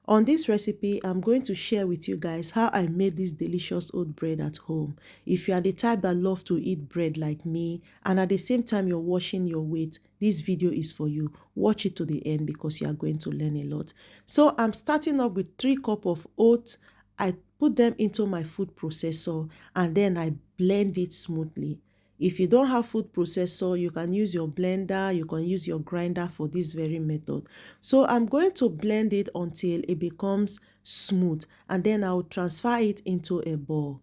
On this recipe, I'm going to share with you guys how I made this delicious oat bread at home. If you are the type that love to eat bread like me, and at the same time you're watching your weight, this video is for you. Watch it to the end because you are going to learn a lot. So I'm starting up with 3 cups of oats. I put them into my food processor and then I blend it smoothly. If you don't have food processor, you can use your blender, you can use your grinder for this very method. So I'm going to blend it until it becomes smooth, and then I'll transfer it into a bowl.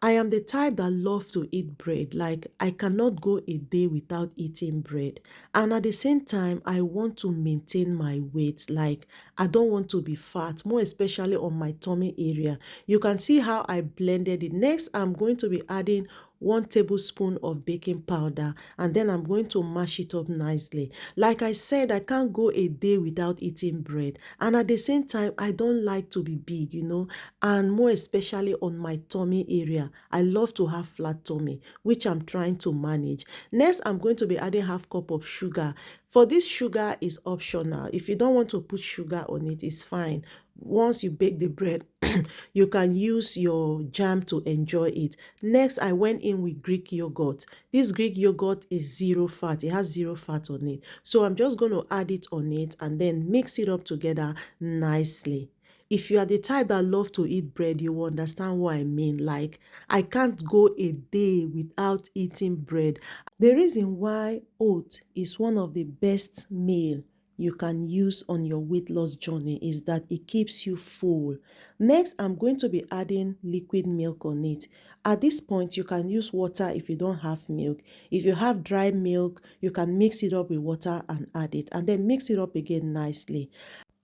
I am the type that love to eat bread. Like, I cannot go a day without eating bread. And at the same time, I want to maintain my weight. Like, I don't want to be fat, more especially on my tummy area. You can see how I blended it. Next, I'm going to be adding 1 tablespoon of baking powder, and then I'm going to mash it up nicely. Like I said, I can't go a day without eating bread, and at the same time I don't like to be big, and more especially on my tummy area. I love to have flat tummy, which I'm trying to manage. Next, I'm going to be adding half cup of sugar. For this, sugar is optional. If you don't want to put sugar on it, it's fine. Once you bake the bread, you can use your jam to enjoy it. Next, I went in with Greek yogurt. This Greek yogurt is zero fat. It has zero fat on it. So I'm just going to add it on it and then mix it up together nicely. If you are the type that love to eat bread, you will understand what I mean. Like, I can't go a day without eating bread. The reason why oat is one of the best meal you can use on your weight loss journey is that it keeps you full. Next, I'm going to be adding liquid milk on it. At this point, you can use water if you don't have milk. If you have dry milk, you can mix it up with water and add it, and then mix it up again nicely.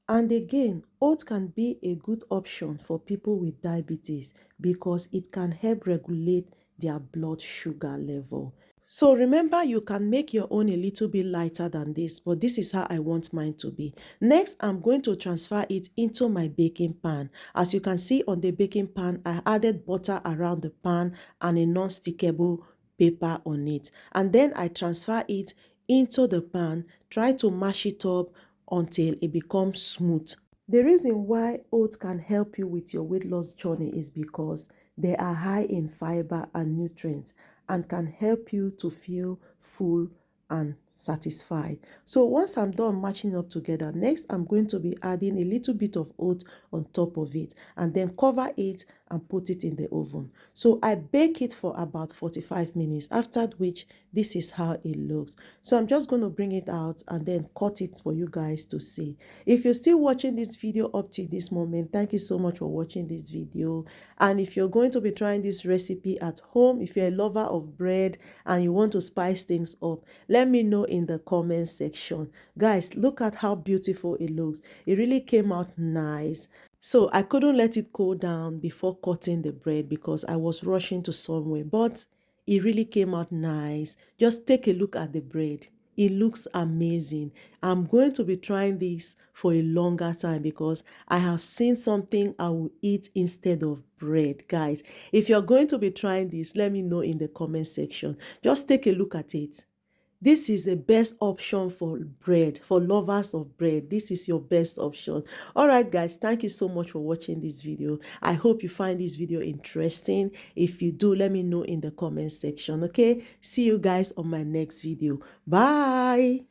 And again, oats can be a good option for people with diabetes because it can help regulate their blood sugar level. So remember, you can make your own a little bit lighter than this, but this is how I want mine to be. Next, I'm going to transfer it into my baking pan. As you can see on the baking pan, I added butter around the pan and a non-stickable paper on it. And then I transfer it into the pan, try to mash it up until it becomes smooth. The reason why oats can help you with your weight loss journey is because they are high in fiber and nutrients and can help you to feel full and satisfied. So once I'm done matching up together, next I'm going to be adding a little bit of oat on top of it and then cover it and put it in the oven. So I bake it for about 45 minutes, after which this is how it looks. So I'm just going to bring it out and then cut it for you guys to see. If you're still watching this video up to this moment, thank you so much for watching this video. And if you're going to be trying this recipe at home, if you're a lover of bread and you want to spice things up, let me know in the comment section. Guys, look at how beautiful it looks. It really came out nice. So I couldn't let it cool down before cutting the bread because I was rushing to somewhere, but it really came out nice. Just take a look at the bread. It looks amazing. I'm going to be trying this for a longer time because I have seen something I will eat instead of bread. Guys, if you're going to be trying this, let me know in the comment section. Just take a look at it. This is the best option for bread, for lovers of bread. This is your best option. All right, guys, thank you so much for watching this video. I hope you find this video interesting. If you do, let me know in the comment section, okay? See you guys on my next video. Bye.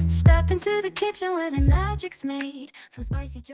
Step into the kitchen where the magic's made from spicy